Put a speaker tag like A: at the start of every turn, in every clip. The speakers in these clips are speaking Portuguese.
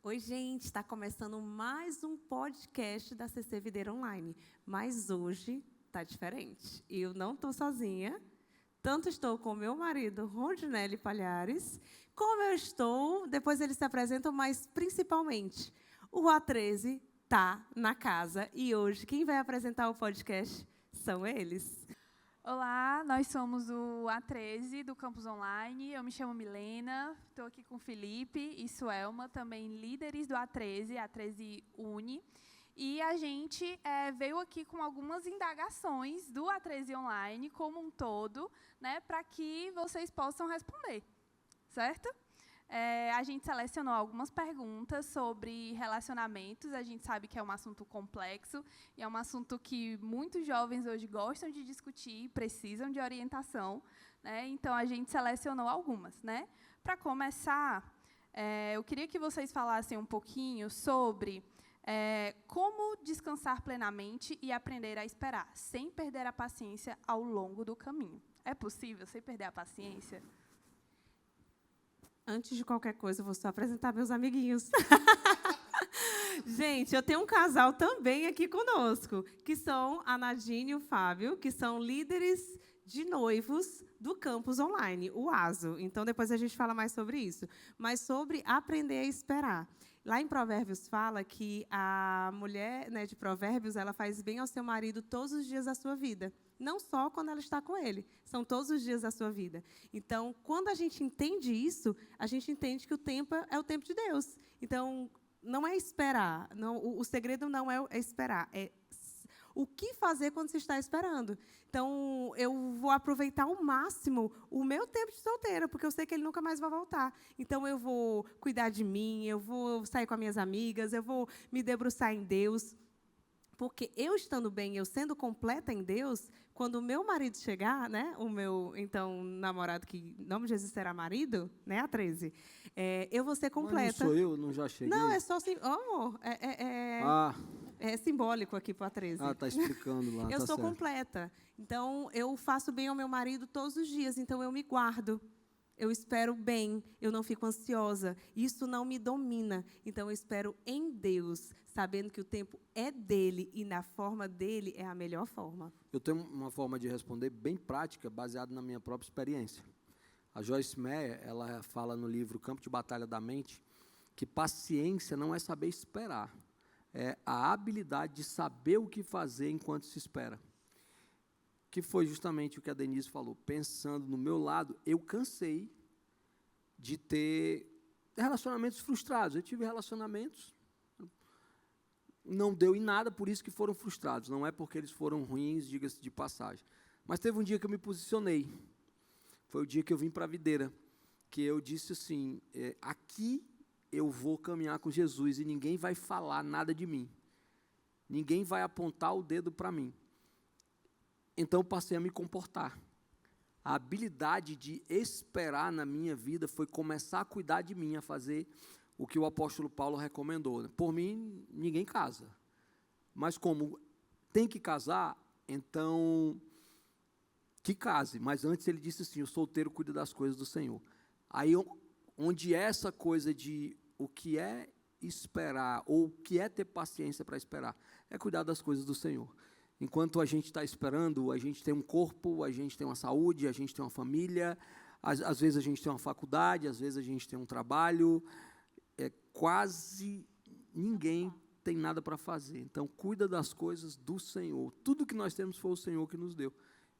A: Oi, gente, está começando mais um podcast da CC Videira Online, mas hoje está diferente. Eu não estou sozinha, tanto estou com meu marido, Rondinelli Palhares, como eu estou, depois eles se apresentam, mas principalmente o A13 está na casa e hoje quem vai apresentar o podcast são eles.
B: Olá, nós somos o A13 do Campus Online. Eu me chamo Milena, estou aqui com o Felipe e Suelma, também líderes do A13, A13 Uni. E a gente veio aqui com algumas indagações do A13 Online como um todo, né, para que vocês possam responder, certo? A gente selecionou algumas perguntas sobre relacionamentos. A gente sabe que é um assunto complexo e é um assunto que muitos jovens hoje gostam de discutir e precisam de orientação, né? Então, a gente selecionou algumas, né? Para começar, eu queria que vocês falassem um pouquinho sobre como descansar plenamente e aprender a esperar, sem perder a paciência ao longo do caminho. É possível sem perder a paciência?
A: Antes de qualquer coisa, eu vou só apresentar meus amiguinhos. Gente, eu tenho um casal também aqui conosco, que são a Nadine e o Fábio, que são líderes de noivos do Campus Online, o ASO. Então, depois a gente fala mais sobre isso. Mas sobre aprender a esperar. Lá em Provérbios fala que a mulher, né, de Provérbios, ela faz bem ao seu marido todos os dias da sua vida. Não só quando ela está com ele, são todos os dias da sua vida. Então, quando a gente entende isso, a gente entende que o tempo é o tempo de Deus. Então, não é esperar. Não, o segredo não é esperar, é o que fazer quando você está esperando. Então, eu vou aproveitar ao máximo o meu tempo de solteira, porque eu sei que ele nunca mais vai voltar. Então, eu vou cuidar de mim, eu vou sair com as minhas amigas, eu vou me debruçar em Deus. Porque eu estando bem, eu sendo completa em Deus, quando o meu marido chegar, né, o meu, então, namorado, que em nome de Jesus será marido, né, A13, eu vou ser completa.
C: Mas não sou eu, não já cheguei?
A: Não, é só assim, amor, é simbólico aqui para a 13.
C: Ah, está explicando lá,
A: eu
C: tá
A: sou
C: certo.
A: completa. Então, eu faço bem ao meu marido todos os dias, então eu me guardo. Eu espero bem, eu não fico ansiosa. Isso não me domina. Então, eu espero em Deus, sabendo que o tempo é dele e na forma dele é a melhor forma.
C: Eu tenho uma forma de responder bem prática, baseada na minha própria experiência. A Joyce Meyer, ela fala no livro Campo de Batalha da Mente, que paciência não é saber esperar, é a habilidade de saber o que fazer enquanto se espera. Que foi justamente o que a Denise falou. Pensando no meu lado, eu cansei de ter relacionamentos frustrados. Eu tive relacionamentos, não deu em nada, por isso que foram frustrados. Não é porque eles foram ruins, diga-se de passagem. Mas teve um dia que eu me posicionei. Foi o dia que eu vim para a videira, que eu disse assim, aqui eu vou caminhar com Jesus e ninguém vai falar nada de mim. Ninguém vai apontar o dedo para mim. Então, eu passei a me comportar. A habilidade de esperar na minha vida foi começar a cuidar de mim, a fazer o que o apóstolo Paulo recomendou. Por mim, ninguém casa. Mas como tem que casar, então, que case. Mas antes ele disse assim, o solteiro cuida das coisas do Senhor. Aí, onde é essa coisa de o que é esperar, ou o que é ter paciência para esperar, é cuidar das coisas do Senhor. Enquanto a gente está esperando, a gente tem um corpo, a gente tem uma saúde, a gente tem uma família, às vezes a gente tem uma faculdade, às vezes a gente tem um trabalho, quase ninguém tem nada para fazer. Então, cuida das coisas do Senhor. Tudo que nós temos foi o Senhor que nos deu.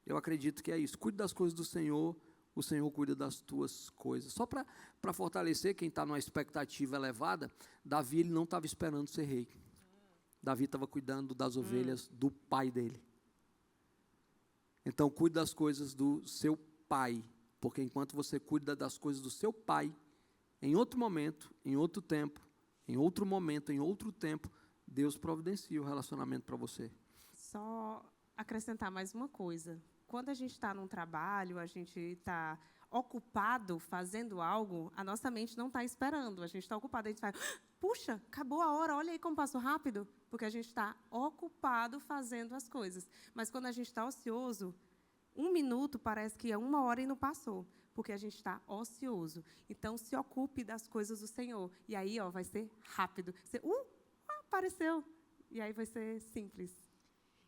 C: Eu acredito que é isso. Cuide das coisas do Senhor, o Senhor cuida das tuas coisas. Só para fortalecer quem está numa expectativa elevada, Davi ele não estava esperando ser rei. Davi estava cuidando das ovelhas do pai dele. Então, cuide das coisas do seu pai, porque enquanto você cuida das coisas do seu pai, em outro momento, em outro tempo, em outro momento, em outro tempo, Deus providencia o relacionamento para você.
A: Só acrescentar mais uma coisa. Quando a gente está num trabalho, a gente está ocupado fazendo algo, a nossa mente não está esperando. A gente está ocupado, a gente faz, puxa, acabou a hora, olha aí como passou rápido. Porque a gente está ocupado fazendo as coisas. Mas quando a gente está ocioso, 1 minuto parece que é 1 hora e não passou. porque a gente está ocioso. Então, se ocupe das coisas do Senhor. E aí, vai ser rápido. Você, apareceu. E aí vai ser simples.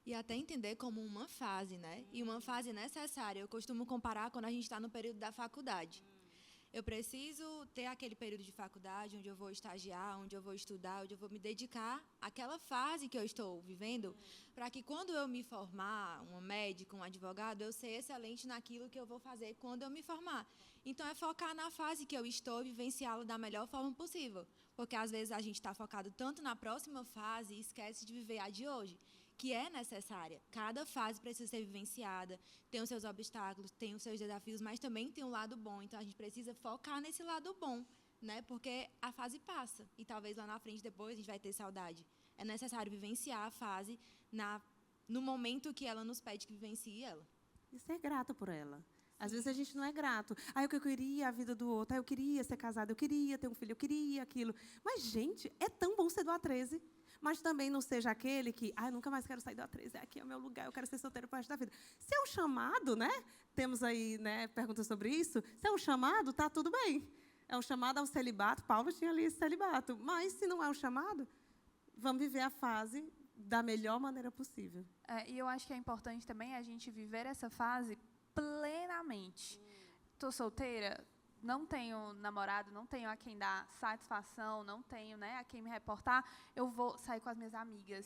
D: E até entender como uma fase, né? E uma fase necessária. Eu costumo comparar quando a gente está no período da faculdade. Eu preciso ter aquele período de faculdade onde eu vou estagiar, onde eu vou estudar, onde eu vou me dedicar àquela fase que eu estou vivendo, para que quando eu me formar, uma médica, um advogado, eu seja excelente naquilo que eu vou fazer quando eu me formar. Então, é focar na fase que eu estou e vivenciá-la da melhor forma possível. Porque, às vezes, a gente está focado tanto na próxima fase e esquece de viver a de hoje, que é necessária. Cada fase precisa ser vivenciada, tem os seus obstáculos, tem os seus desafios, mas também tem um lado bom. Então, a gente precisa focar nesse lado bom, né? Porque a fase passa e talvez lá na frente, depois, a gente vai ter saudade. É necessário vivenciar a fase no momento que ela nos pede que vivencie ela.
A: E ser grato por ela. Às vezes a gente não é grato. O que eu queria a vida do outro. Eu queria ser casada, eu queria ter um filho, eu queria aquilo. Mas, gente, é tão bom ser do A13. Mas também não seja aquele que, eu nunca mais quero sair do A13, aqui é o meu lugar, eu quero ser solteiro para o resto da vida. Se é um chamado, né? Temos aí, né, perguntas sobre isso. Se é um chamado, está tudo bem. É um chamado ao celibato. Paulo tinha ali esse celibato. Mas, se não é um chamado, vamos viver a fase da melhor maneira possível.
B: E eu acho que é importante também a gente viver essa fase plenamente. Estou solteira, não tenho namorado, não tenho a quem dar satisfação, não tenho, né, a quem me reportar, eu vou sair com as minhas amigas,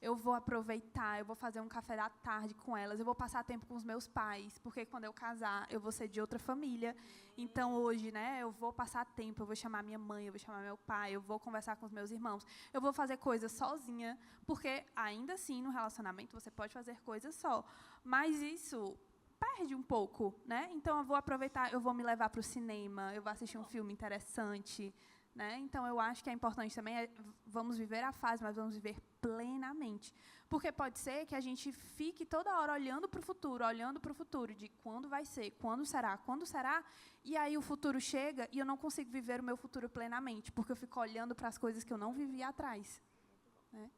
B: eu vou aproveitar, eu vou fazer um café da tarde com elas, eu vou passar tempo com os meus pais, porque quando eu casar, eu vou ser de outra família. Então, hoje, né, eu vou passar tempo, eu vou chamar minha mãe, eu vou chamar meu pai, eu vou conversar com os meus irmãos, eu vou fazer coisas sozinha, porque, ainda assim, no relacionamento, você pode fazer coisas só. Mas isso perde um pouco, né? Então, eu vou aproveitar, eu vou me levar para o cinema, eu vou assistir um filme interessante, né? Então, eu acho que é importante também, vamos viver a fase, mas vamos viver plenamente. Porque pode ser que a gente fique toda hora olhando para o futuro, de quando vai ser, quando será, e aí o futuro chega e eu não consigo viver o meu futuro plenamente, porque eu fico olhando para as coisas que eu não vivi atrás, né?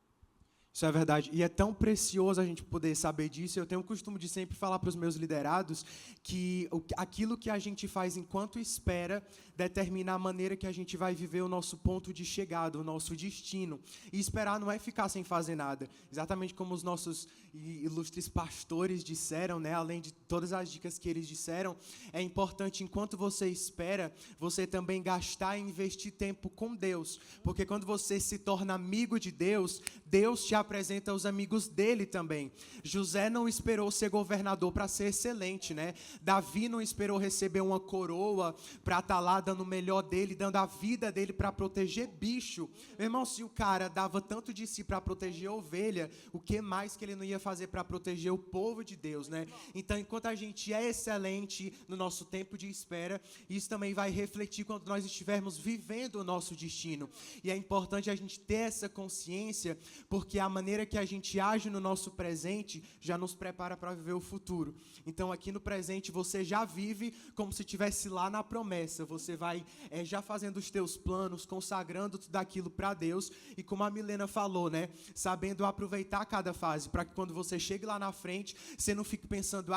E: Isso é verdade. E é tão precioso a gente poder saber disso. Eu tenho o costume de sempre falar para os meus liderados que aquilo que a gente faz enquanto espera determina a maneira que a gente vai viver o nosso ponto de chegada, o nosso destino. E esperar não é ficar sem fazer nada. Exatamente como os nossos ilustres pastores disseram, né? Além de todas as dicas que eles disseram, é importante, enquanto você espera, você também gastar e investir tempo com Deus. Porque quando você se torna amigo de Deus, Deus te apresenta os amigos dele também. José não esperou ser governador para ser excelente, né? Davi não esperou receber uma coroa para estar lá dando o melhor dele, dando a vida dele para proteger bicho. Meu irmão, se o cara dava tanto de si para proteger a ovelha, o que mais que ele não ia fazer para proteger o povo de Deus, né? Então, enquanto a gente é excelente no nosso tempo de espera, isso também vai refletir quando nós estivermos vivendo o nosso destino. E é importante a gente ter essa consciência, porque a maneira que a gente age no nosso presente já nos prepara para viver o futuro. Então, aqui no presente, você já vive como se estivesse lá na promessa. Você vai já fazendo os teus planos, consagrando tudo aquilo para Deus. E como a Milena falou, né? Sabendo aproveitar cada fase, para que quando você chegue lá na frente, você não fique pensando,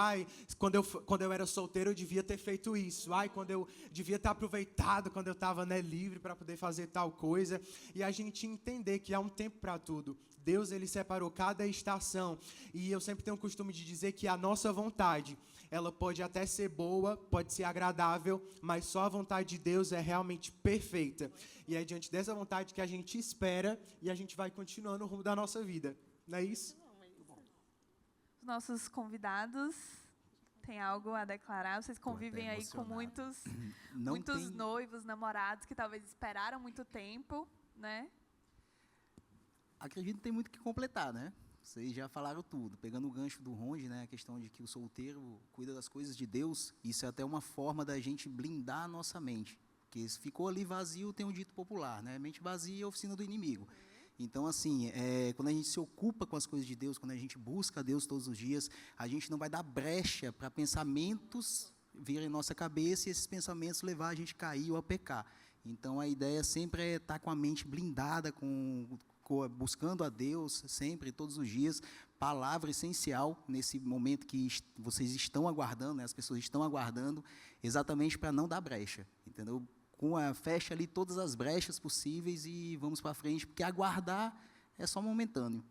E: quando eu era solteiro, eu devia ter feito isso. Quando eu devia ter aproveitado, quando eu estava, né, livre para poder fazer tal coisa. E a gente entender que há um tempo para tudo. Deus, ele separou cada estação. E eu sempre tenho o costume de dizer que a nossa vontade, ela pode até ser boa, pode ser agradável, mas só a vontade de Deus é realmente perfeita. E é diante dessa vontade que a gente espera e a gente vai continuando o rumo da nossa vida. Não é isso?
B: Os nossos convidados têm algo a declarar? Vocês convivem aí com muitos noivos, namorados, que talvez esperaram muito tempo, né?
F: Acredito que tem muito que completar, né? Vocês já falaram tudo. Pegando o gancho do Ronde, né? A questão de que o solteiro cuida das coisas de Deus, isso é até uma forma da gente blindar a nossa mente. Porque se ficou ali vazio, tem um dito popular, né? Mente vazia é a oficina do inimigo. Então, assim, quando a gente se ocupa com as coisas de Deus, quando a gente busca a Deus todos os dias, a gente não vai dar brecha para pensamentos virem em nossa cabeça e esses pensamentos levar a gente a cair ou a pecar. Então, a ideia sempre é estar com a mente blindada, buscando a Deus sempre, todos os dias, palavra essencial nesse momento que vocês estão aguardando, né, as pessoas estão aguardando, exatamente para não dar brecha, entendeu? Fecha ali todas as brechas possíveis e vamos para frente, porque aguardar é só momentâneo.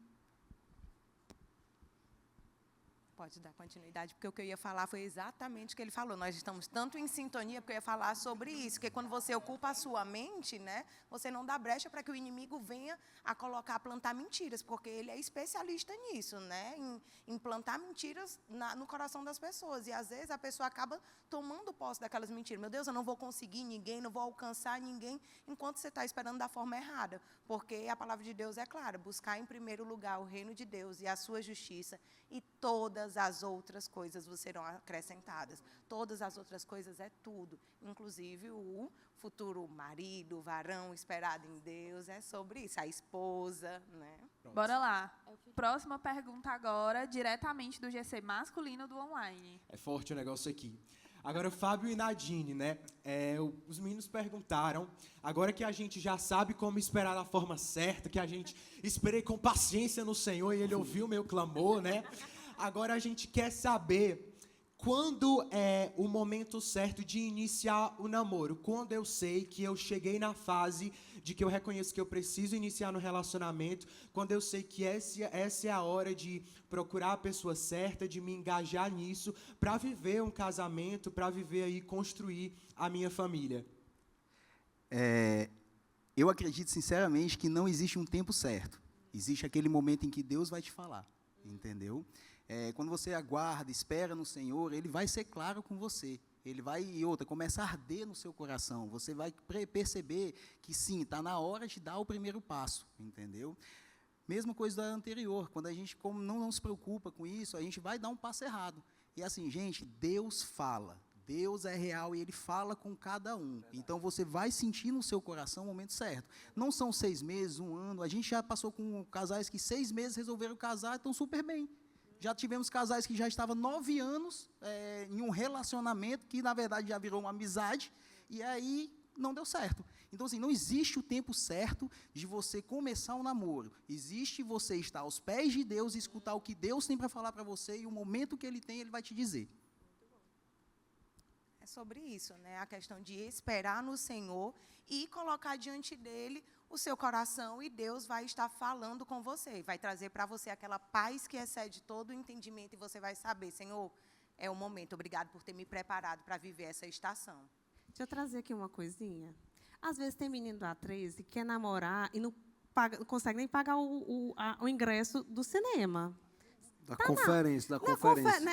G: Pode dar continuidade, porque o que eu ia falar foi exatamente o que ele falou. Nós estamos tanto em sintonia, porque eu ia falar sobre isso, porque quando você ocupa a sua mente, né, você não dá brecha para que o inimigo venha a plantar mentiras, porque ele é especialista nisso, né, em plantar mentiras no coração das pessoas. E, às vezes, a pessoa acaba tomando posse daquelas mentiras. Meu Deus, eu não vou conseguir ninguém, não vou alcançar ninguém, enquanto você está esperando da forma errada. Porque a palavra de Deus é clara, buscar em primeiro lugar o reino de Deus e a sua justiça, e todas as outras coisas vos serão acrescentadas. Todas as outras coisas é tudo, inclusive o futuro marido, varão esperado em Deus, é sobre isso, a esposa, né?
B: Bora lá. Próxima pergunta agora, diretamente do GC masculino do online.
E: É forte o negócio aqui. Agora, Fábio e Nadine, né? Os meninos perguntaram, agora que a gente já sabe como esperar da forma certa, que a gente esperei com paciência no Senhor e Ele ouviu o meu clamor, né? Agora a gente quer saber quando é o momento certo de iniciar o namoro. Quando eu sei que eu cheguei na fase de que eu reconheço que eu preciso iniciar no relacionamento, quando eu sei que essa é a hora de procurar a pessoa certa, de me engajar nisso, para viver um casamento, para viver aí, construir a minha família.
F: Eu acredito sinceramente que não existe um tempo certo. Existe aquele momento em que Deus vai te falar, entendeu? Quando você aguarda, espera no Senhor, Ele vai ser claro com você. Ele vai, começa a arder no seu coração. Você vai perceber que, sim, está na hora de dar o primeiro passo, entendeu? Mesma coisa da anterior. Quando a gente não se preocupa com isso, a gente vai dar um passo errado. E assim, gente, Deus fala. Deus é real e Ele fala com cada um. Então, você vai sentir no seu coração o momento certo. Não são 6 meses, 1 ano. A gente já passou com casais que 6 meses resolveram casar e estão super bem. Já tivemos casais que já estavam 9 anos em um relacionamento que, na verdade, já virou uma amizade, e aí não deu certo. Então, assim, não existe o tempo certo de você começar um namoro. Existe você estar aos pés de Deus e escutar o que Deus tem para falar para você, e o momento que Ele tem, Ele vai te dizer.
G: É sobre isso, né? A questão de esperar no Senhor e colocar diante dEle o seu coração, e Deus vai estar falando com você, vai trazer para você aquela paz que excede todo o entendimento, e você vai saber, Senhor, é o momento, obrigado por ter me preparado para viver essa estação.
A: Deixa eu trazer aqui uma coisinha. Às vezes tem menino da 13 que quer namorar e não consegue nem pagar o ingresso do cinema.
C: Da conferência.
A: A conferência.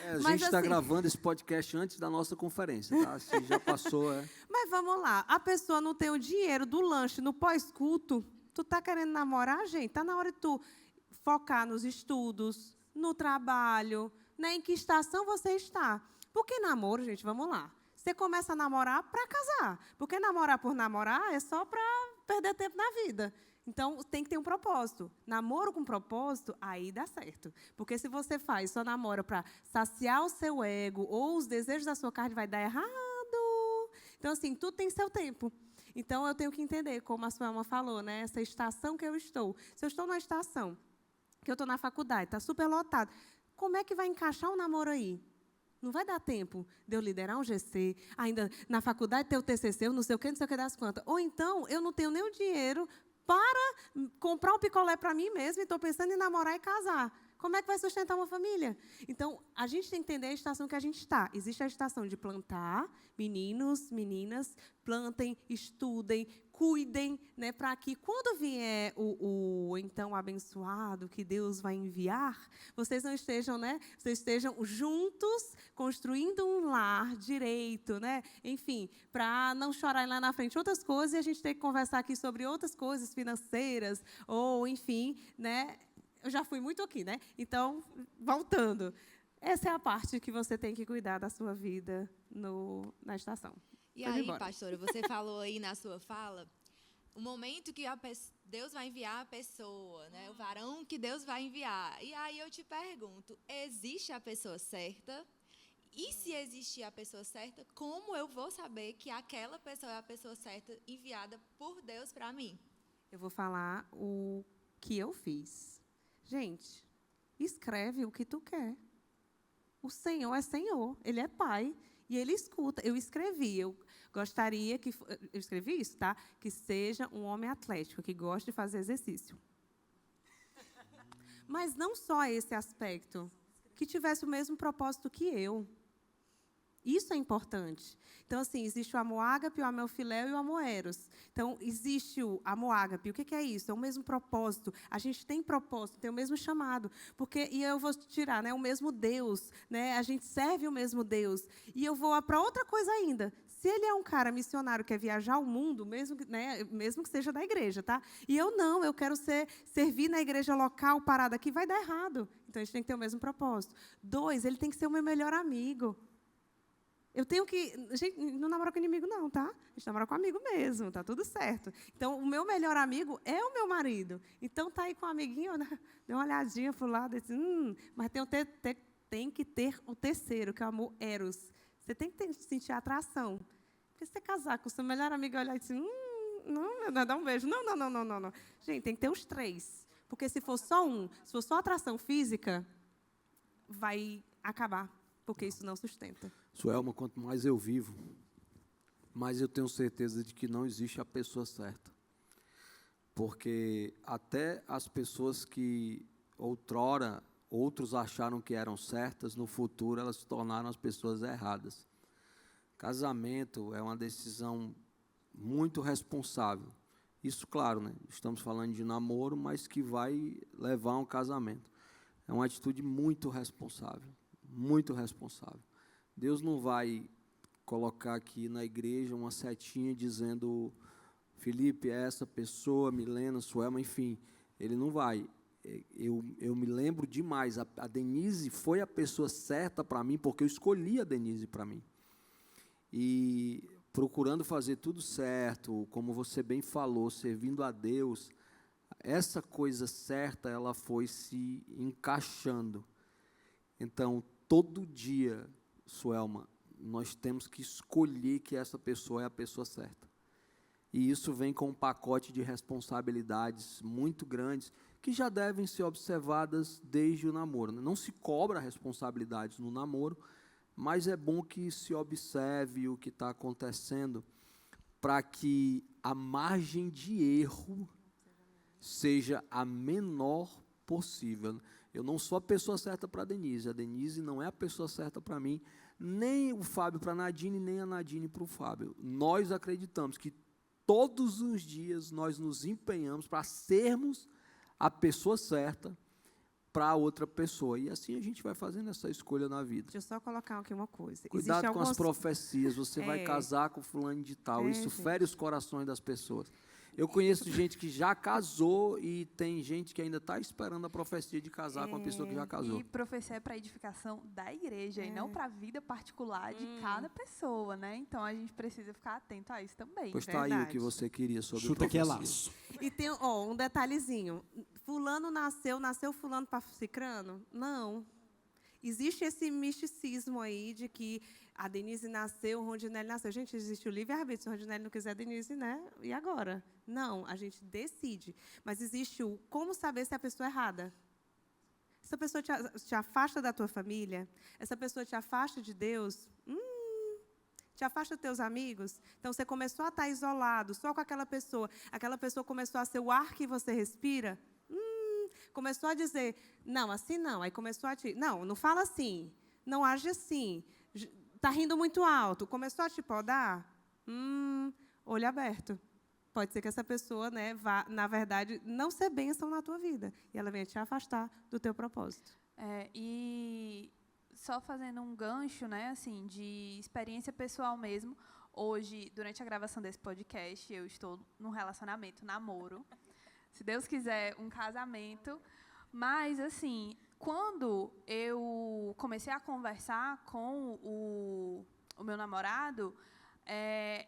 C: A
A: Mas,
C: gente está
A: assim,
C: gravando esse podcast antes da nossa conferência, tá? Se já passou,
A: Mas vamos lá, a pessoa não tem o dinheiro do lanche no pós-culto, tu tá querendo namorar, gente? Tá na hora de tu focar nos estudos, no trabalho, né? Em que estação você está. Porque namoro, gente, vamos lá. Você começa a namorar para casar. Porque namorar por namorar é só para perder tempo na vida. Então, tem que ter um propósito. Namoro com propósito, aí dá certo. Porque se você só namora para saciar o seu ego ou os desejos da sua carne, vai dar errado. Então, assim, tudo tem seu tempo. Então, eu tenho que entender, como a Suelma falou, né? Essa estação que eu estou. Se eu estou numa estação, que eu estou na faculdade, está super lotado, como é que vai encaixar um namoro aí? Não vai dar tempo de eu liderar um GC, ainda na faculdade ter o TCC, não sei o que das quantas. Ou então, eu não tenho nem o dinheiro para comprar um picolé para mim mesmo e estou pensando em namorar e casar. Como é que vai sustentar uma família? Então, a gente tem que entender a estação que a gente está. Existe a estação de plantar, meninos, meninas, plantem, estudem, cuidem, né, para que, quando vier o então abençoado que Deus vai enviar, vocês não estejam, né, vocês estejam juntos, construindo um lar direito, né, enfim, para não chorarem lá na frente outras coisas, e a gente tem que conversar aqui sobre outras coisas financeiras, ou, enfim, né. Eu já fui muito aqui, né? Então, voltando. Essa é a parte que você tem que cuidar da sua vida na estação.
D: E aí, pastora, você falou aí na sua fala, o momento que Deus vai enviar a pessoa, né? O varão que Deus vai enviar. E aí eu te pergunto, existe a pessoa certa? E se existir a pessoa certa, como eu vou saber que aquela pessoa é a pessoa certa enviada por Deus para mim?
A: Eu vou falar que eu fiz. Gente, escreve o que tu quer. O Senhor é Senhor, Ele é Pai, e Ele escuta. Eu escrevi, eu gostaria que... Eu escrevi isso, tá? Que seja um homem atlético, que goste de fazer exercício. Mas não só esse aspecto, que tivesse o mesmo propósito que eu. Isso é importante. Então, assim, existe o amor ágape, o amor filéu e o amor eros. Então, existe o amor ágape. O que é isso? É o mesmo propósito. A gente tem propósito, tem o mesmo chamado. Porque, e eu vou tirar, né, o mesmo Deus. Né, a gente serve o mesmo Deus. E eu vou para outra coisa ainda. Se ele é um cara missionário que quer viajar o mundo, mesmo que seja da igreja, tá? E eu não, eu quero servir na igreja local, parada aqui, vai dar errado. Então, a gente tem que ter o mesmo propósito. 2, ele tem que ser o meu melhor amigo. Eu tenho que... Gente, não namora com inimigo, não, tá? A gente namora com amigo mesmo, tá tudo certo. Então, o meu melhor amigo é o meu marido. Então, tá aí com o amiguinho, né? Dê uma olhadinha para o lado, disse, mas tem que ter o terceiro, que é o amor eros. Você tem que sentir a atração. Porque se você casar com o seu melhor amigo e olhar e dizer, não, dá um beijo. Não. Gente, tem que ter os 3. Porque se for só se for só atração física, vai acabar. Porque isso não sustenta.
C: Suelma, quanto mais eu vivo, mais eu tenho certeza de que não existe a pessoa certa. Porque até as pessoas que outrora outros acharam que eram certas, no futuro elas se tornaram as pessoas erradas. Casamento é uma decisão muito responsável. Isso, claro, né? Estamos falando de namoro, mas que vai levar a um casamento. É uma atitude muito responsável. Muito responsável. Deus não vai colocar aqui na igreja uma setinha dizendo Felipe é essa pessoa, Milena, Suelma, enfim. Ele não vai. Eu me lembro demais. A Denise foi a pessoa certa para mim, porque eu escolhi a Denise para mim. E procurando fazer tudo certo, como você bem falou, servindo a Deus, essa coisa certa, ela foi se encaixando. Então, todo dia, Suelma, nós temos que escolher que essa pessoa é a pessoa certa. E isso vem com um pacote de responsabilidades muito grandes, que já devem ser observadas desde o namoro. Não se cobra responsabilidades no namoro, mas é bom que se observe o que está acontecendo, para que a margem de erro seja a menor possível. Eu não sou a pessoa certa para a Denise não é a pessoa certa para mim, nem o Fábio para a Nadine, nem a Nadine para o Fábio. Nós acreditamos que todos os dias nós nos empenhamos para sermos a pessoa certa para outra pessoa. E assim a gente vai fazendo essa escolha na vida.
A: Deixa eu só colocar aqui uma coisa.
C: Cuidado com as profecias. Você vai casar com fulano de tal. Isso fere os corações das pessoas. Eu conheço gente que já casou e tem gente que ainda está esperando a profecia de casar com a pessoa que já casou.
B: E profecia é para edificação da igreja e não para a vida particular de cada pessoa, né? Então, a gente precisa ficar atento a isso também.
C: Pois está aí o que você queria sobre
E: Chuta
C: profecia.
E: que é laço.
A: E tem um detalhezinho. Fulano nasceu fulano para cicrano? Não. Existe esse misticismo aí de que a Denise nasceu, o Rondinelli nasceu. Gente, existe o livre-arbítrio. Se o Rondinelli não quiser a Denise, né? E agora? Não, a gente decide. Mas existe o como saber se a pessoa é errada. Essa pessoa te afasta da tua família? Essa pessoa te afasta de Deus? Te afasta dos teus amigos? Então, você começou a estar isolado só com aquela pessoa começou a ser o ar que você respira? Começou a dizer, não, assim não. Aí começou a te... Não fala assim. Não age assim. Está rindo muito alto. Começou a te podar? Olho aberto. Pode ser que essa pessoa, né, vá, na verdade, não ser bênção na tua vida. E ela venha te afastar do teu propósito.
B: E só fazendo um gancho, né, assim, de experiência pessoal mesmo. Hoje, durante a gravação desse podcast, eu estou num relacionamento, namoro. Se Deus quiser, um casamento. Mas, assim, quando eu comecei a conversar com o meu namorado,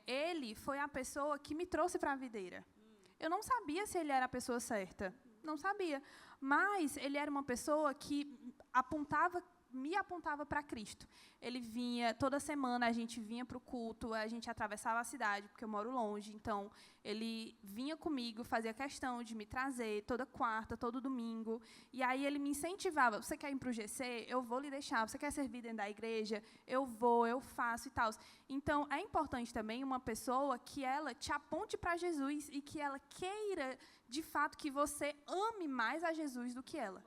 B: ele foi a pessoa que me trouxe para a videira. Eu não sabia se ele era a pessoa certa. Não sabia. Mas ele era uma pessoa que apontava me apontava para Cristo. Ele vinha, toda semana a gente vinha para o culto, a gente atravessava a cidade, porque eu moro longe, então ele vinha comigo, fazia questão de me trazer toda quarta, todo domingo, e aí ele me incentivava, você quer ir para o GC? Eu vou lhe deixar, você quer servir dentro da igreja? Eu vou, eu faço e tal. Então, é importante também uma pessoa que ela te aponte para Jesus e que ela queira, de fato, que você ame mais a Jesus do que ela.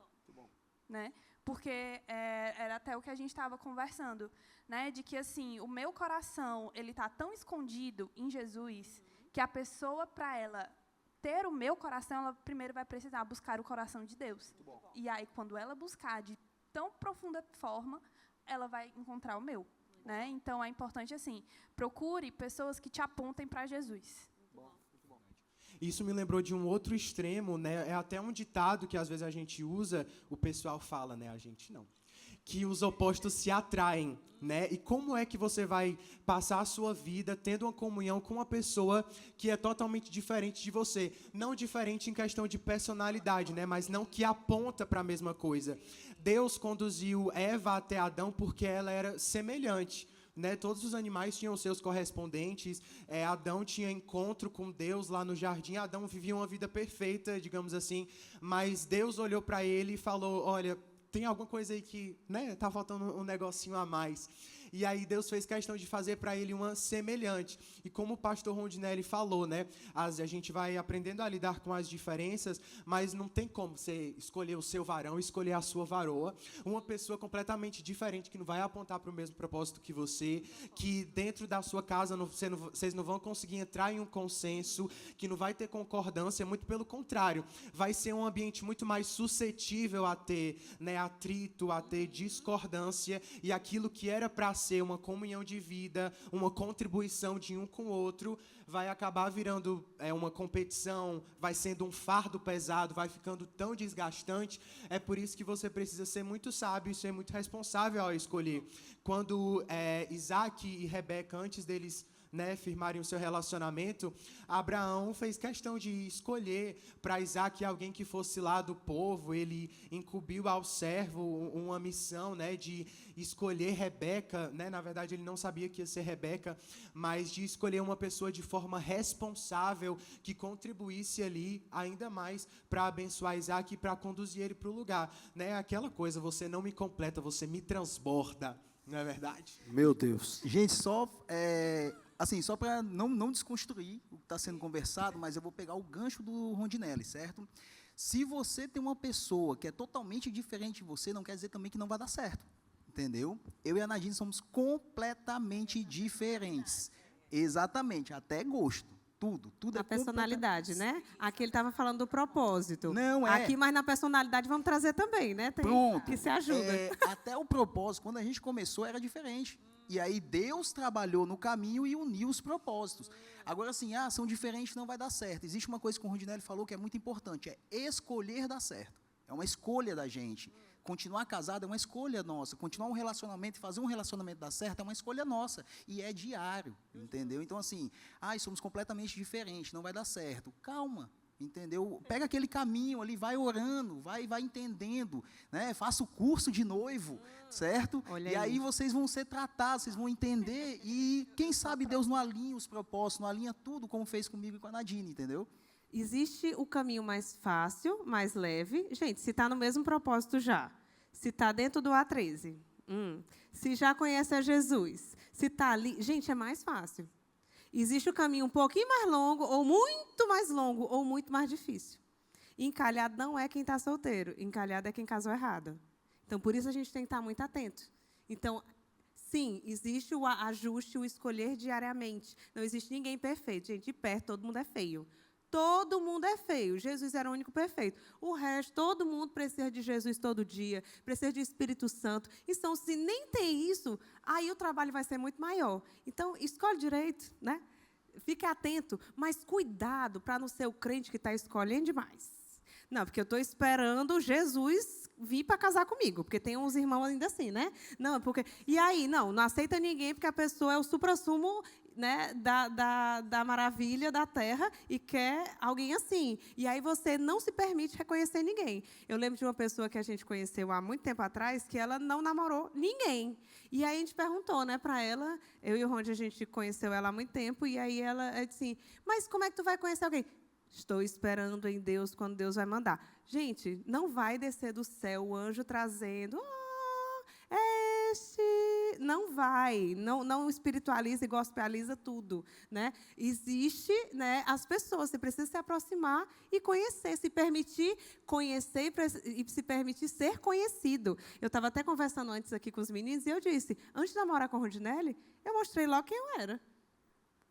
B: Né? Porque era até o que a gente estava conversando, né? De que assim, o meu coração ele está tão escondido em Jesus que a pessoa, para ela ter o meu coração, ela primeiro vai precisar buscar o coração de Deus. E aí, quando ela buscar de tão profunda forma, ela vai encontrar o meu. Né? Então, é importante assim, procure pessoas que te apontem para Jesus.
E: Isso me lembrou de um outro extremo, né? É até um ditado que às vezes a gente usa, o pessoal fala, né? A gente não. Que os opostos se atraem, né? E como é que você vai passar a sua vida tendo uma comunhão com uma pessoa que é totalmente diferente de você? Não diferente em questão de personalidade, né? Mas não que aponta para a mesma coisa. Deus conduziu Eva até Adão porque ela era semelhante. Né, todos os animais tinham seus correspondentes. Adão tinha encontro com Deus lá no jardim. Adão vivia uma vida perfeita, digamos assim. Mas Deus olhou para ele e falou, olha, tem alguma coisa aí que, né, tá faltando um negocinho a mais. E aí Deus fez questão de fazer para ele uma semelhante. E como o pastor Rondinelli falou, né, a gente vai aprendendo a lidar com as diferenças, mas não tem como você escolher o seu varão, escolher a sua varoa. Uma pessoa completamente diferente, que não vai apontar para o mesmo propósito que você, que dentro da sua casa vocês não vão conseguir entrar em um consenso, que não vai ter concordância, muito pelo contrário. Vai ser um ambiente muito mais suscetível a ter, né, atrito, a ter discordância, e aquilo que era para ser uma comunhão de vida, uma contribuição de um com o outro, vai acabar virando uma competição, vai sendo um fardo pesado, vai ficando tão desgastante. É por isso que você precisa ser muito sábio e ser muito responsável ao escolher. Quando Isaac e Rebeca, antes deles, né, firmarem o seu relacionamento, Abraão fez questão de escolher para Isaac alguém que fosse lá do povo. Ele incumbiu ao servo uma missão, né, de escolher Rebeca, né, na verdade ele não sabia que ia ser Rebeca, mas de escolher uma pessoa de forma responsável, que contribuísse ali ainda mais para abençoar Isaac e para conduzir ele para o lugar, né, aquela coisa, você não me completa, você me transborda, não é verdade?
C: Meu Deus.
F: Gente, só para não desconstruir o que está sendo conversado, mas eu vou pegar o gancho do Rondinelli, certo? Se você tem uma pessoa que é totalmente diferente de você, não quer dizer também que não vai dar certo, entendeu? Eu e a Nadine somos completamente diferentes. Exatamente, até gosto. Tudo é
A: a personalidade, né? Aqui ele estava falando do propósito.
F: Não,
A: Aqui, mas na personalidade, vamos trazer também, né? Tem
F: Pronto.
A: que se ajuda.
F: Até o propósito, quando a gente começou, era diferente. E aí Deus trabalhou no caminho e uniu os propósitos. Agora, assim, são diferentes, não vai dar certo. Existe uma coisa que o Rondinelli falou que é muito importante, é escolher dar certo. É uma escolha da gente. Continuar casado é uma escolha nossa. Continuar um relacionamento e fazer um relacionamento dar certo é uma escolha nossa. E é diário, entendeu? Então, assim, somos completamente diferentes, não vai dar certo. Calma, entendeu? Pega aquele caminho ali, vai orando, vai entendendo, né? Faça o curso de noivo, certo?
A: Olha
F: e aí vocês vão ser tratados, vocês vão entender. E quem sabe Deus não alinha os propósitos, não alinha tudo como fez comigo e com a Nadine, entendeu?
A: Existe o caminho mais fácil, mais leve. Gente, se está no mesmo propósito já, se está dentro do A13, se já conhece a Jesus, se está ali... Gente, é mais fácil. Existe o caminho um pouquinho mais longo, ou muito mais longo, ou muito mais difícil. Encalhado não é quem está solteiro, encalhado é quem casou errado. Então, por isso a gente tem que estar muito atento. Então, sim, existe o ajuste, o escolher diariamente. Não existe ninguém perfeito. Gente, de perto, todo mundo é feio. Todo mundo é feio. Jesus era o único perfeito. O resto, todo mundo precisa de Jesus todo dia, precisa de Espírito Santo. Então, se nem tem isso, aí o trabalho vai ser muito maior. Então, escolhe direito, né? Fique atento, mas cuidado para não ser o crente que está escolhendo demais. Não, porque eu estou esperando Jesus vir para casar comigo, porque tem uns irmãos ainda assim, né? Não, porque... E aí, não aceita ninguém, porque a pessoa é o suprassumo né, da maravilha da terra e quer alguém assim. E aí você não se permite reconhecer ninguém. Eu lembro de uma pessoa que a gente conheceu há muito tempo atrás, que ela não namorou ninguém. E aí a gente perguntou, né, para ela, eu e o Ronde, a gente conheceu ela há muito tempo, e aí ela disse assim, mas como é que tu vai conhecer alguém? Estou esperando em Deus quando Deus vai mandar. Gente, não vai descer do céu o anjo trazendo, não vai, não espiritualiza e gospeliza tudo, né? Existe, né, as pessoas, você precisa se aproximar e conhecer, se permitir conhecer e se permitir ser conhecido. Eu estava até conversando antes aqui com os meninos e eu disse, antes de namorar com a Rondinelli, eu mostrei logo quem eu era.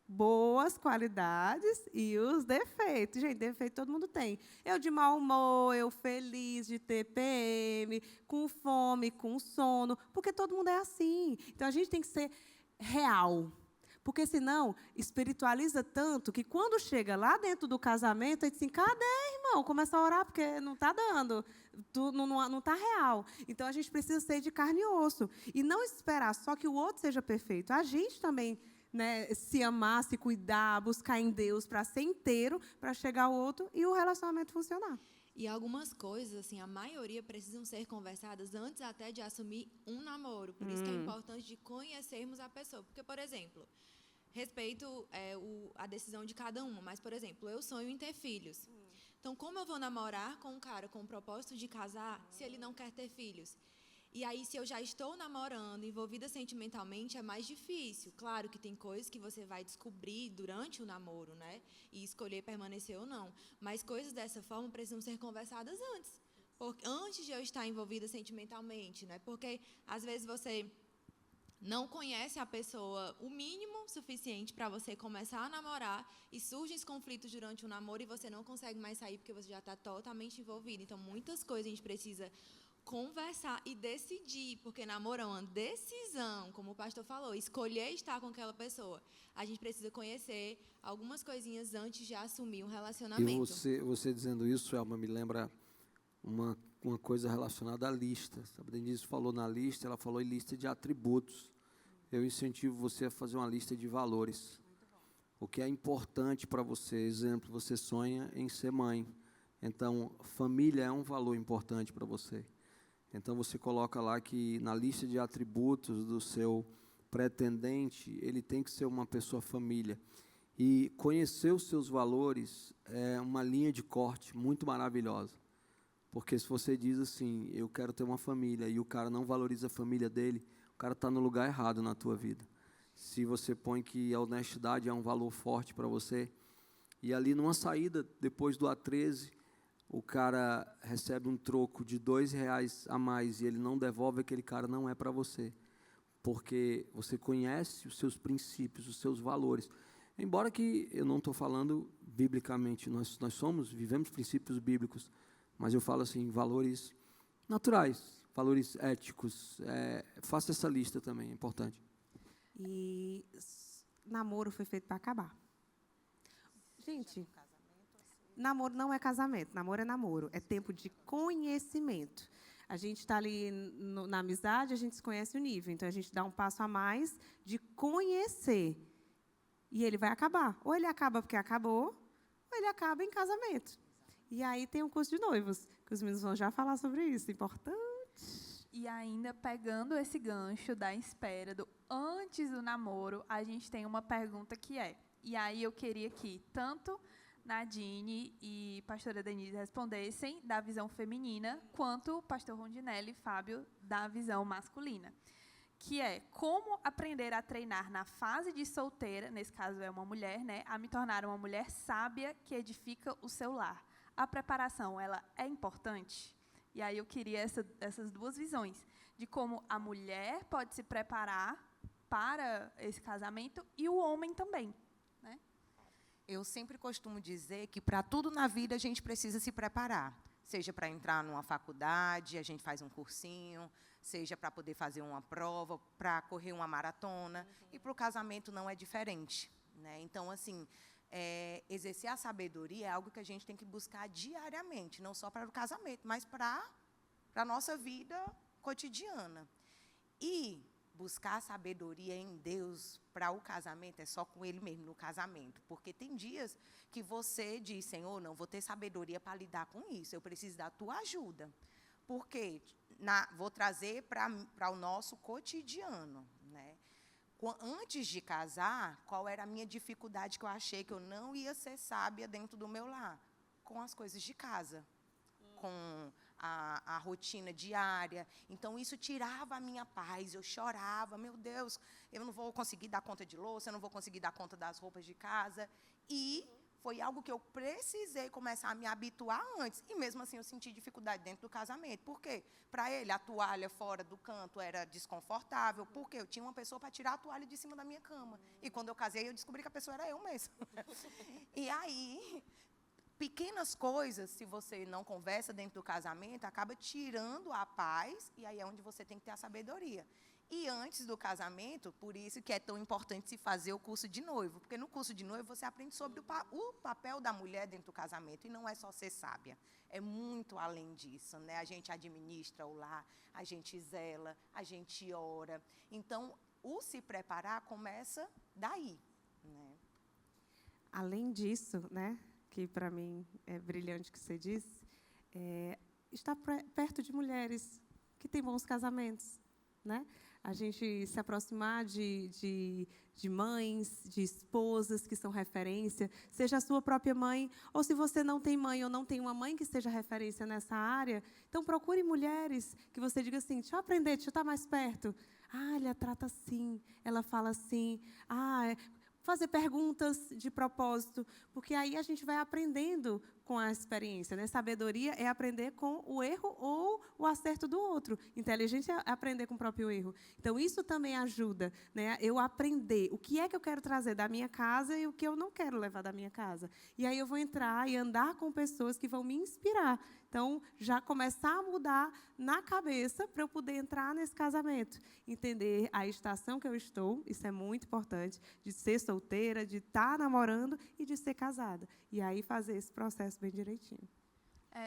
A: Boas qualidades e os defeitos. Gente, defeito todo mundo tem. Eu de mau humor, eu feliz de TPM, com fome, com sono, porque todo mundo é assim. Então, a gente tem que ser real. Porque, senão, espiritualiza tanto que, quando chega lá dentro do casamento, a gente diz assim, cadê, irmão? Começa a orar, porque não está dando, não está real. Então, a gente precisa ser de carne e osso. E não esperar só que o outro seja perfeito. A gente também, né, se amar, se cuidar, buscar em Deus para ser inteiro, para chegar ao outro e o relacionamento funcionar.
D: E algumas coisas, assim, a maioria precisam ser conversadas antes até de assumir um namoro. Por isso que é importante de conhecermos a pessoa. Porque, por exemplo, respeito a decisão de cada uma, mas, por exemplo, eu sonho em ter filhos. Então, como eu vou namorar com um cara com o propósito de casar se ele não quer ter filhos? E aí, se eu já estou namorando, envolvida sentimentalmente, é mais difícil. Claro que tem coisas que você vai descobrir durante o namoro, né? E escolher permanecer ou não. Mas coisas dessa forma precisam ser conversadas antes. Antes de eu estar envolvida sentimentalmente, né? Porque, às vezes, você não conhece a pessoa o mínimo suficiente para você começar a namorar e surgem os conflitos durante o namoro e você não consegue mais sair porque você já está totalmente envolvido. Então, muitas coisas a gente precisa conversar e decidir, porque namoro é uma decisão, como o pastor falou, escolher estar com aquela pessoa. A gente precisa conhecer algumas coisinhas antes de assumir um relacionamento.
C: E você dizendo isso, Elma, me lembra uma coisa relacionada à lista. A Denise falou na lista, ela falou em lista de atributos. Eu incentivo você a fazer uma lista de valores. O que é importante para você, exemplo, você sonha em ser mãe. Então, família é um valor importante para você. Então, você coloca lá que na lista de atributos do seu pretendente, ele tem que ser uma pessoa família. E conhecer os seus valores é uma linha de corte muito maravilhosa. Porque se você diz assim, eu quero ter uma família, e o cara não valoriza a família dele, o cara está no lugar errado na tua vida. Se você põe que a honestidade é um valor forte para você, e ali numa saída, depois do A13, o cara recebe um troco de R$2 a mais e ele não devolve, aquele cara não é para você. Porque você conhece os seus princípios, os seus valores. Embora que eu não estou falando biblicamente, nós vivemos princípios bíblicos, mas eu falo assim, valores naturais, valores éticos. Faça essa lista também, é importante.
A: E namoro foi feito para acabar. Gente, namoro não é casamento, namoro é namoro, é tempo de conhecimento. A gente está ali na amizade, a gente se conhece o nível, então a gente dá um passo a mais de conhecer. E ele vai acabar. Ou ele acaba porque acabou, ou ele acaba em casamento. E aí tem um curso de noivos, que os meninos vão já falar sobre isso, importante.
B: E ainda pegando esse gancho da espera, antes do namoro, a gente tem uma pergunta que é, e aí eu queria que tanto Nadine e pastora Denise respondessem da visão feminina, quanto o pastor Rondinelli e Fábio da visão masculina, que é como aprender a treinar na fase de solteira, nesse caso é uma mulher, né, a me tornar uma mulher sábia que edifica o seu lar. A preparação, ela é importante? E aí eu queria essas duas visões, de como a mulher pode se preparar para esse casamento e o homem também, né?
G: Eu sempre costumo dizer que para tudo na vida a gente precisa se preparar. Seja para entrar numa faculdade, a gente faz um cursinho, seja para poder fazer uma prova, para correr uma maratona. E para o casamento não é diferente, né? Então, assim, exercer a sabedoria é algo que a gente tem que buscar diariamente, não só para o casamento, mas para a nossa vida cotidiana. E buscar sabedoria em Deus para o casamento é só com Ele mesmo no casamento. Porque tem dias que você diz, Senhor, não vou ter sabedoria para lidar com isso, eu preciso da tua ajuda. Porque vou trazer para o nosso cotidiano, né? Antes de casar, qual era a minha dificuldade que eu achei que eu não ia ser sábia dentro do meu lar? Com as coisas de casa, com a rotina diária. Então, isso tirava a minha paz, eu chorava, meu Deus, eu não vou conseguir dar conta de louça, eu não vou conseguir dar conta das roupas de casa. E foi algo que eu precisei começar a me habituar antes. E, mesmo assim, eu senti dificuldade dentro do casamento. Por quê? Para ele, a toalha fora do canto era desconfortável, porque eu tinha uma pessoa para tirar a toalha de cima da minha cama. E, quando eu casei, eu descobri que a pessoa era eu mesma. E aí, pequenas coisas, se você não conversa dentro do casamento, acaba tirando a paz, e aí é onde você tem que ter a sabedoria. E antes do casamento, por isso que é tão importante se fazer o curso de noivo, porque no curso de noivo você aprende sobre o papel da mulher dentro do casamento, e não é só ser sábia, é muito além disso, né? A gente administra o lar, a gente zela, a gente ora. Então, o se preparar começa daí, né?
A: Além disso, né, que para mim é brilhante o que você disse, estar perto de mulheres que têm bons casamentos, né? A gente se aproximar de mães, de esposas que são referência, seja a sua própria mãe, ou se você não tem mãe ou não tem uma mãe que seja referência nessa área, então procure mulheres que você diga assim, deixa eu aprender, deixa eu estar mais perto. Ah, ela trata assim, ela fala assim, fazer perguntas de propósito, porque aí a gente vai aprendendo com a experiência, né? Sabedoria é aprender com o erro ou o acerto do outro. Inteligência é aprender com o próprio erro. Então, isso também ajuda, né? Eu aprender o que é que eu quero trazer da minha casa e o que eu não quero levar da minha casa. E aí eu vou entrar e andar com pessoas que vão me inspirar. Então, já começar a mudar na cabeça para eu poder entrar nesse casamento. Entender a estação que eu estou, isso é muito importante, de ser solteira, de estar namorando e de ser casada. E aí fazer esse processo bem direitinho.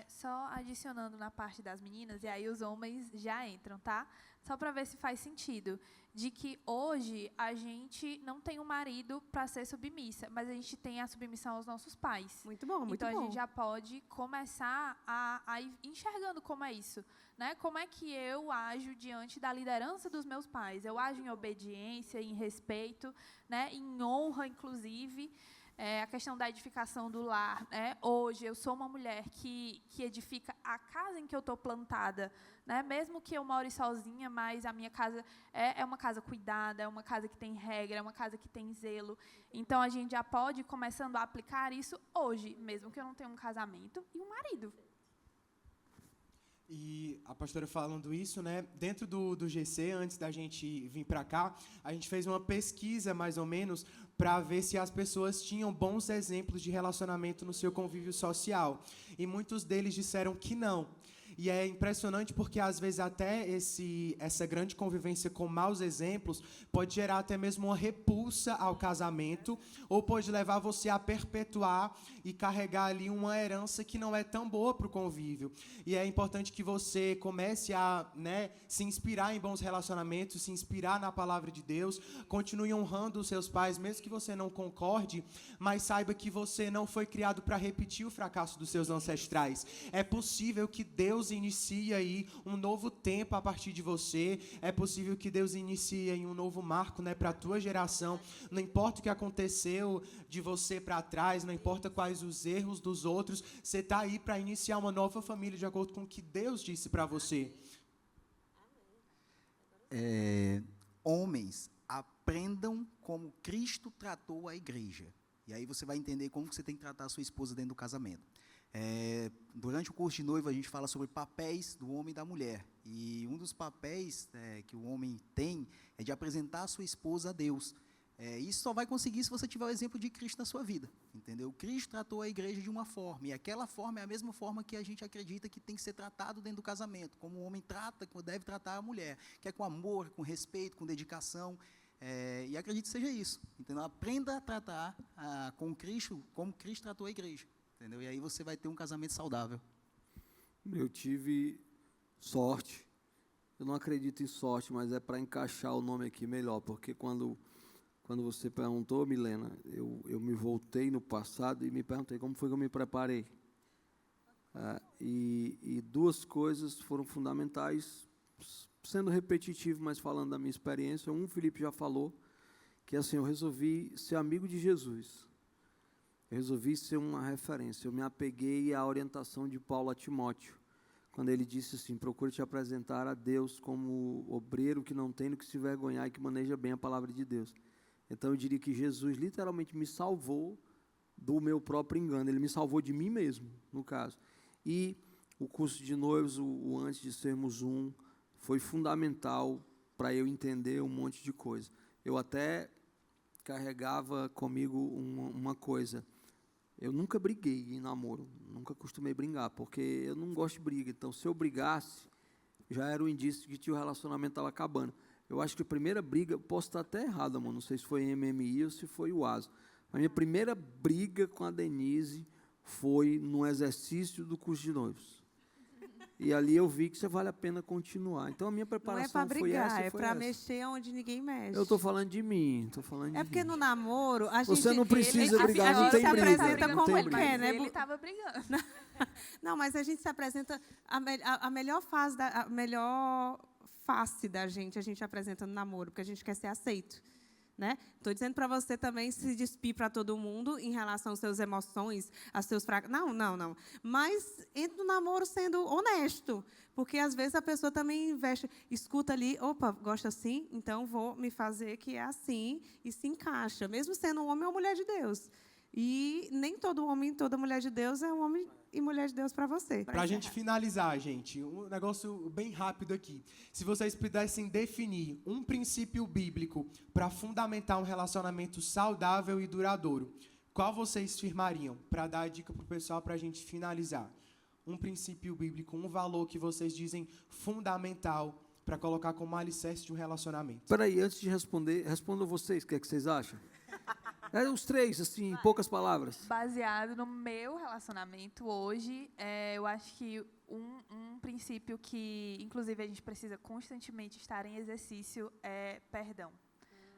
B: Só adicionando na parte das meninas, e aí os homens já entram, tá? Só para ver se faz sentido. De que hoje a gente não tem um marido para ser submissa, mas a gente tem a submissão aos nossos pais.
A: Muito bom, muito bom.
B: Então, a gente já pode começar a ir enxergando como é isso, né? Como é que eu ajo diante da liderança dos meus pais? Eu ajo em obediência, em respeito, né? Em honra, inclusive. A questão da edificação do lar, né? Hoje, eu sou uma mulher que edifica a casa em que eu estou plantada, né? Mesmo que eu more sozinha, mas a minha casa é uma casa cuidada, é uma casa que tem regra, é uma casa que tem zelo. Então, a gente já pode ir começando a aplicar isso hoje, mesmo que eu não tenha um casamento e um marido.
E: E a pastora falando isso, né? Dentro do GC, antes da gente vir para cá, a gente fez uma pesquisa, mais ou menos, para ver se as pessoas tinham bons exemplos de relacionamento no seu convívio social. E muitos deles disseram que não. E é impressionante porque, às vezes, até essa grande convivência com maus exemplos pode gerar até mesmo uma repulsa ao casamento, ou pode levar você a perpetuar e carregar ali uma herança que não é tão boa para o convívio. E é importante que você comece a, né, se inspirar em bons relacionamentos, se inspirar na palavra de Deus, continue honrando os seus pais, mesmo que você não concorde, mas saiba que você não foi criado para repetir o fracasso dos seus ancestrais. É possível que Deus inicie aí um novo tempo a partir de você, é possível que Deus inicie aí um novo marco, né, para a tua geração. Não importa o que aconteceu de você para trás, não importa quais os erros dos outros, você está aí para iniciar uma nova família de acordo com o que Deus disse para você.
F: Homens, aprendam como Cristo tratou a igreja. E aí você vai entender como que você tem que tratar a sua esposa dentro do casamento. Durante o curso de noiva, a gente fala sobre papéis do homem e da mulher. E um dos papéis que o homem tem é de apresentar a sua esposa a Deus. Isso só vai conseguir se você tiver o exemplo de Cristo na sua vida. Entendeu? Cristo tratou a igreja de uma forma, e aquela forma é a mesma forma que a gente acredita que tem que ser tratado dentro do casamento, como o homem deve tratar a mulher, que é com amor, com respeito, com dedicação. E acredito que seja isso. Entendeu? Aprenda a tratar com Cristo como Cristo tratou a igreja. Entendeu? E aí você vai ter um casamento saudável.
C: Eu tive sorte eu não acredito em sorte, mas é para encaixar o nome aqui melhor, porque quando você perguntou, Milena, eu me voltei no passado e me perguntei como foi que eu me preparei. E duas coisas foram fundamentais, sendo repetitivo, mas falando da minha experiência. O Felipe já falou, que assim, eu resolvi ser amigo de Jesus. Eu resolvi ser uma referência. Eu me apeguei à orientação de Paulo a Timóteo, quando ele disse assim: procure te apresentar a Deus como obreiro que não tem do que se vergonhar e que maneja bem a palavra de Deus. Então eu diria que Jesus literalmente me salvou do meu próprio engano. Ele me salvou de mim mesmo, no caso. E o curso de noivos, o Antes de Sermos Um, foi fundamental para eu entender um monte de coisa. Eu até carregava comigo uma coisa. Eu nunca briguei em namoro, nunca costumei brigar, porque eu não gosto de briga. Então, se eu brigasse, já era um indício de que o relacionamento estava acabando. Eu acho que a primeira briga, posso estar até errado, amor, não sei se foi em MMI ou se foi o ASO. A minha primeira briga com a Denise foi no exercício do curso de noivos. E ali eu vi que isso vale a pena continuar. Então, a minha preparação foi essa.
A: Não é para brigar, é para mexer onde ninguém mexe.
C: Eu estou falando de mim,
A: É porque no namoro, a gente...
C: Você não precisa brigar, não tem briga.
A: A gente se apresenta como
C: ele
A: quer, né?
B: Ele estava brigando.
A: Não, mas a gente se apresenta... A melhor face da gente, a gente apresenta no namoro, porque a gente quer ser aceito. Né? Estou dizendo para você também se despir para todo mundo em relação às suas emoções, aos seus fracassos. Não. Mas entre no namoro sendo honesto, porque às vezes a pessoa também escuta ali, opa, gosta assim, então vou me fazer que é assim, e se encaixa, mesmo sendo um homem ou mulher de Deus. E nem todo homem, toda mulher de Deus é um homem e mulher de Deus para você.
E: Para a gente finalizar, gente, um negócio bem rápido aqui. Se vocês pudessem definir um princípio bíblico para fundamentar um relacionamento saudável e duradouro, qual vocês firmariam? Para dar a dica para o pessoal, para a gente finalizar. Um princípio bíblico, um valor que vocês dizem fundamental para colocar como alicerce de um relacionamento.
C: Espera aí, antes de responder, respondam vocês, o que é que vocês acham? Os três, assim, em poucas palavras.
B: Baseado no meu relacionamento hoje, eu acho que um princípio que, inclusive, a gente precisa constantemente estar em exercício é perdão.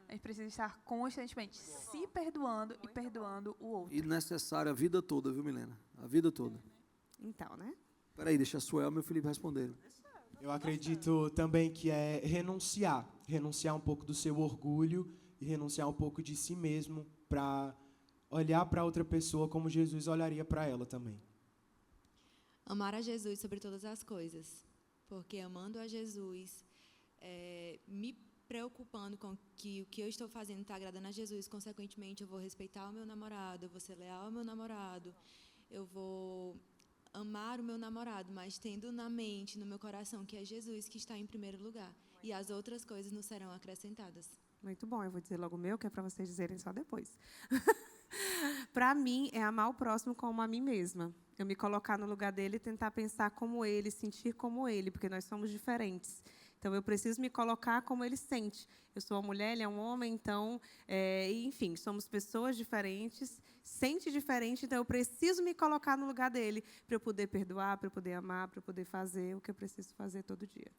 B: A gente precisa estar constantemente se perdoando e perdoando o outro.
C: E necessário a vida toda, viu, Milena? A vida toda.
A: Então, né?
C: Espera aí, deixa a Suel e o Felipe responderem.
E: Eu acredito também que é renunciar um pouco do seu orgulho e renunciar um pouco de si mesmo para olhar para outra pessoa como Jesus olharia para ela também.
D: Amar a Jesus sobre todas as coisas, porque amando a Jesus, me preocupando com que o que eu estou fazendo está agradando a Jesus, consequentemente eu vou respeitar o meu namorado, eu vou ser leal ao meu namorado, eu vou amar o meu namorado, mas tendo na mente, no meu coração, que é Jesus que está em primeiro lugar, e as outras coisas nos serão acrescentadas.
A: Muito bom, eu vou dizer logo o meu, que é para vocês dizerem só depois. Para mim, é amar o próximo como a mim mesma. Eu me colocar no lugar dele e tentar pensar como ele, sentir como ele, porque nós somos diferentes. Então, eu preciso me colocar como ele sente. Eu sou uma mulher, ele é um homem, então, enfim, somos pessoas diferentes, sente diferente, então eu preciso me colocar no lugar dele para eu poder perdoar, para eu poder amar, para eu poder fazer o que eu preciso fazer todo dia.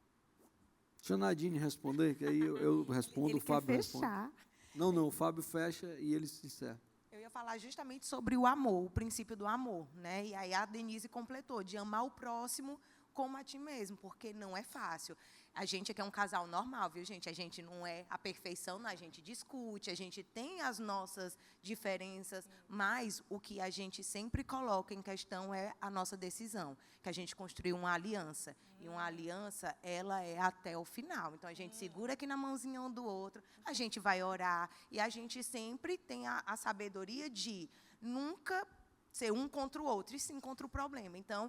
C: Deixa a Nadine responder, que aí eu respondo,
A: Ele
C: o Fábio
A: quer
C: responde.
A: fechar.
C: Não, o Fábio fecha e ele se encerra.
G: Eu ia falar justamente sobre o amor, o princípio do amor, né? E aí a Denise completou, de amar o próximo como a ti mesmo, porque não é fácil. A gente aqui é um casal normal, viu, gente? A gente não é a perfeição, não. A gente discute, a gente tem as nossas diferenças, mas o que a gente sempre coloca em questão é a nossa decisão, que a gente construiu uma aliança. E uma aliança, ela é até o final. Então, a gente segura aqui na mãozinha um do outro, a gente vai orar, e a gente sempre tem a sabedoria de nunca ser um contra o outro, e sim contra o problema. Então,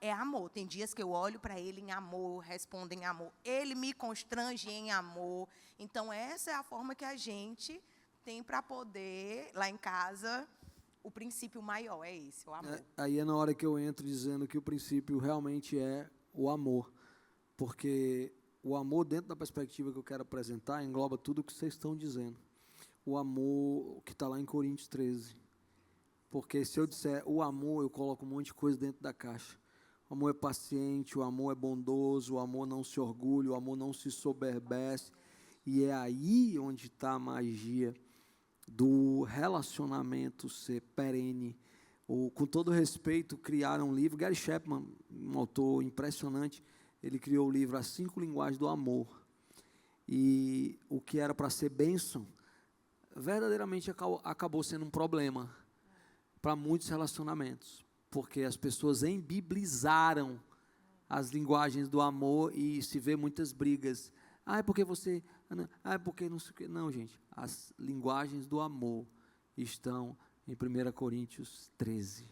G: é amor. Tem dias que eu olho para ele em amor, respondo em amor. Ele me constrange em amor. Então, essa é a forma que a gente tem para poder, lá em casa, o princípio maior é esse, o amor.
C: Aí é na hora que eu entro dizendo que o princípio realmente é o amor. Porque o amor, dentro da perspectiva que eu quero apresentar, engloba tudo o que vocês estão dizendo. O amor que está lá em Coríntios 13. Porque se eu disser o amor, eu coloco um monte de coisa dentro da caixa. o amor é paciente, o amor é bondoso, o amor não se orgulha, o amor não se soberbece. E é aí onde está a magia do relacionamento ser perene. Com todo respeito, criaram um livro, Gary Chapman, um autor impressionante, ele criou o livro As 5 Linguagens do Amor. E o que era para ser bênção, verdadeiramente acabou sendo um problema para muitos relacionamentos, porque as pessoas embiblizaram as linguagens do amor e se vê muitas brigas. É porque você... é porque não sei o quê. Não, gente, as linguagens do amor estão em 1 Coríntios 13.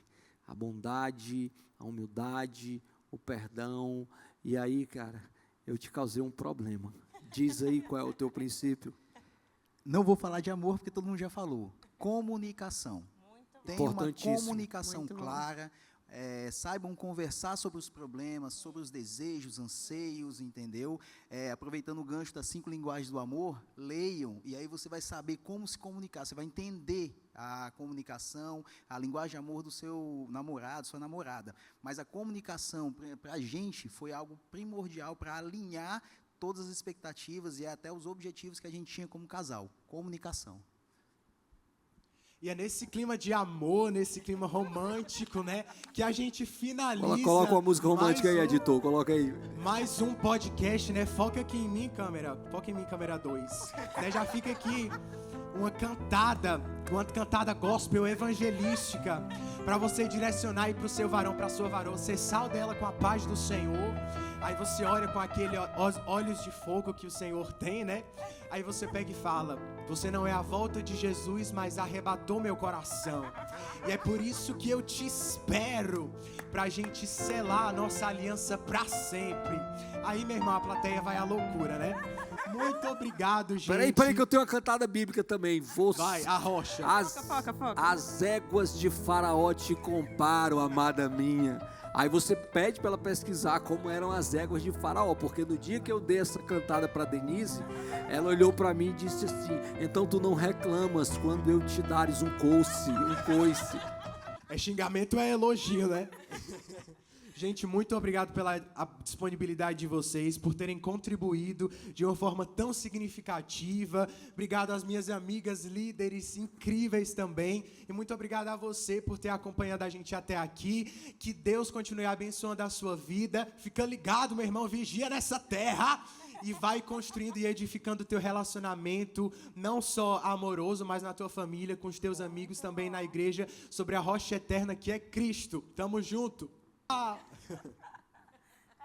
C: A bondade, a humildade, o perdão. E aí, cara, eu te causei um problema. Diz aí qual é o teu princípio.
F: Não vou falar de amor, porque todo mundo já falou. Comunicação. Tem uma comunicação clara. Saibam conversar sobre os problemas, sobre os desejos, anseios, entendeu? Aproveitando o gancho das 5 linguagens do amor, leiam, e aí você vai saber como se comunicar, você vai entender a comunicação, a linguagem de amor do seu namorado, sua namorada. Mas a comunicação, para a gente, foi algo primordial para alinhar todas as expectativas e até os objetivos que a gente tinha como casal. Comunicação.
E: E é nesse clima de amor, nesse clima romântico, né, que a gente finaliza...
C: Coloca uma música romântica aí, editor, coloca aí.
E: Mais um podcast, né, foca aqui em mim, câmera, foca em mim, câmera 2. Né, já fica aqui uma cantada gospel evangelística, para você direcionar aí para o seu varão, para a sua varão, você salda ela com a paz do Senhor, aí você olha com aquele olhos de fogo que o Senhor tem, né, aí você pega e fala: você não é a volta de Jesus, mas arrebatou meu coração, e é por isso que eu te espero, pra gente selar a nossa aliança pra sempre. Aí, meu irmão, a plateia vai à loucura, né? Muito obrigado, gente.
C: Peraí que eu tenho uma cantada bíblica também.
E: Vai, a rocha.
A: Foca.
C: As éguas de Faraó te comparo, amada minha. Aí você pede para ela pesquisar como eram as éguas de Faraó, porque no dia que eu dei essa cantada para Denise, ela olhou para mim e disse assim: então tu não reclamas quando eu te dares um coice.
E: É xingamento, é elogio, né? Gente, muito obrigado pela disponibilidade de vocês, por terem contribuído de uma forma tão significativa. Obrigado às minhas amigas líderes incríveis também. E muito obrigado a você por ter acompanhado a gente até aqui. Que Deus continue abençoando a sua vida. Fica ligado, meu irmão, vigia nessa terra. E vai construindo e edificando o teu relacionamento, não só amoroso, mas na tua família, com os teus amigos, também na igreja, sobre a rocha eterna que é Cristo. Tamo junto.